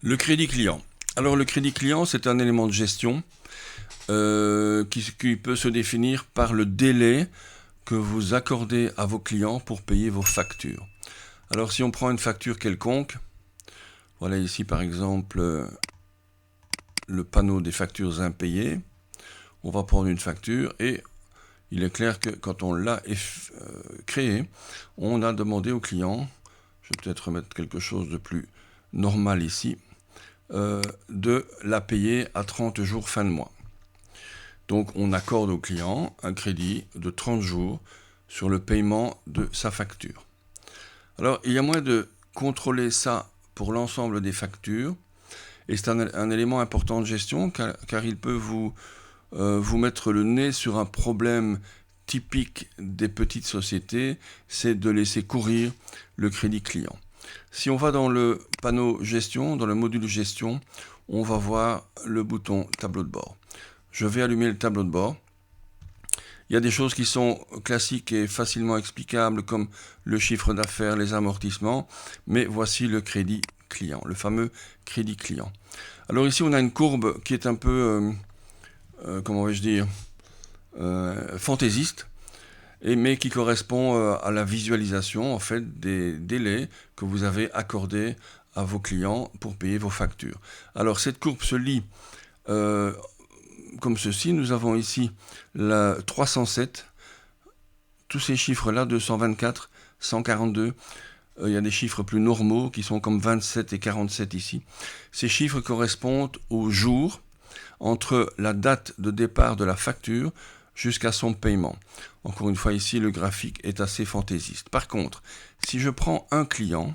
Le crédit client. Alors le crédit client, c'est un élément de gestion qui peut se définir par le délai que vous accordez à vos clients pour payer vos factures. Alors si on prend une facture quelconque, voilà ici par exemple le panneau des factures impayées, on va prendre une facture et il est clair que quand on l'a créée, on a demandé au client, je vais peut-être remettre quelque chose de plus normal ici, de la payer à 30 jours fin de mois. Donc on accorde au client un crédit de 30 jours sur le paiement de sa facture. Alors il y a moyen de contrôler ça pour l'ensemble des factures et c'est un élément important de gestion car il peut vous mettre le nez sur un problème typique des petites sociétés, c'est de laisser courir le crédit client. Si on va dans le panneau gestion, dans le module gestion, on va voir le bouton tableau de bord. Je vais allumer le tableau de bord. Il y a des choses qui sont classiques et facilement explicables comme le chiffre d'affaires, les amortissements, mais voici le crédit client, le fameux crédit client. Alors ici on a une courbe qui est un peu, comment vais-je dire, fantaisiste, mais qui correspond à la visualisation en fait des délais que vous avez accordés à vos clients pour payer vos factures. Alors cette courbe se lit comme ceci. Nous avons ici la 307, tous ces chiffres-là, 224, 142. Il y a des chiffres plus normaux qui sont comme 27 et 47 ici. Ces chiffres correspondent aux jours entre la date de départ de la facture jusqu'à son paiement. Encore une fois, ici, le graphique est assez fantaisiste. Par contre, si je prends un client,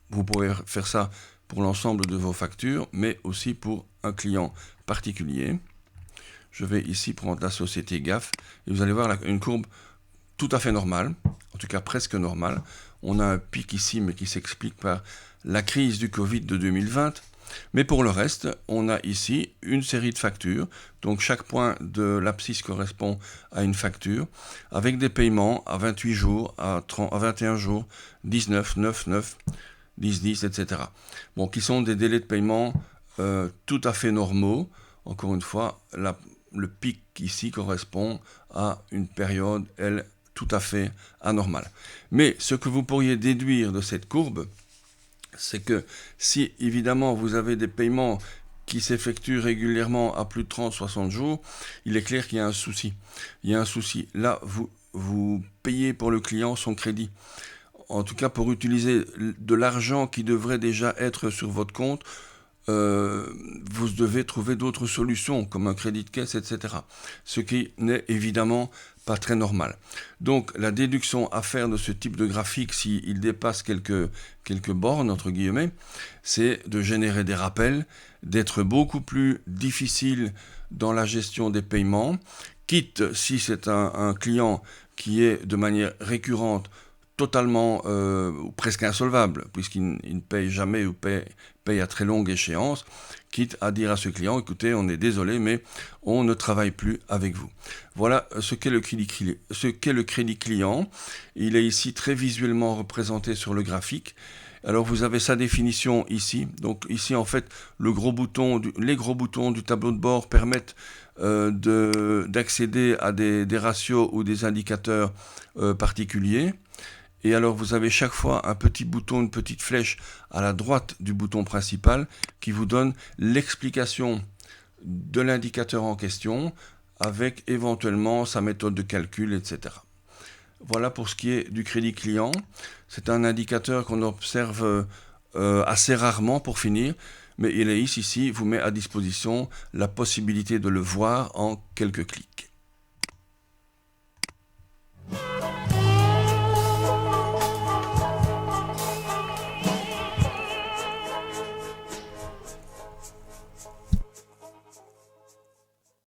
vous pourrez faire ça pour l'ensemble de vos factures, mais aussi pour un client particulier. Je vais ici prendre la société GAF et vous allez voir une courbe tout à fait normale, en tout cas presque normale. On a un pic ici, mais qui s'explique par la crise du Covid de 2020. Mais pour le reste, on a ici une série de factures. Donc chaque point de l'abscisse correspond à une facture, avec des paiements à 28 jours, à 21 jours, 19, 9, 9, 10, 10, etc. Bon, qui sont des délais de paiement tout à fait normaux. Encore une fois, le pic ici correspond à une période, elle, tout à fait anormale. Mais ce que vous pourriez déduire de cette courbe, c'est que si évidemment vous avez des paiements qui s'effectuent régulièrement à plus de 30-60 jours, il est clair qu'il y a un souci. Il y a un souci. Là, vous payez pour le client son crédit. En tout cas, pour utiliser de l'argent qui devrait déjà être sur votre compte, vous devez trouver d'autres solutions, comme un crédit de caisse, etc. Ce qui n'est évidemment pas très normal. Donc, la déduction à faire de ce type de graphique, s'il dépasse quelques bornes, entre guillemets, c'est de générer des rappels, d'être beaucoup plus difficile dans la gestion des paiements, quitte, si c'est un client qui est de manière récurrente, totalement ou presque insolvable, puisqu'il ne paye jamais ou paye à très longue échéance, quitte à dire à ce client, écoutez, on est désolé, mais on ne travaille plus avec vous. Voilà ce qu'est le crédit client. Il est ici très visuellement représenté sur le graphique. Alors vous avez sa définition ici. Donc ici en fait les gros boutons du tableau de bord permettent d'accéder à des ratios ou des indicateurs particuliers. Et alors vous avez chaque fois un petit bouton, une petite flèche à la droite du bouton principal qui vous donne l'explication de l'indicateur en question avec éventuellement sa méthode de calcul, etc. Voilà pour ce qui est du crédit client. C'est un indicateur qu'on observe assez rarement pour finir, mais il est ici vous met à disposition la possibilité de le voir en quelques clics.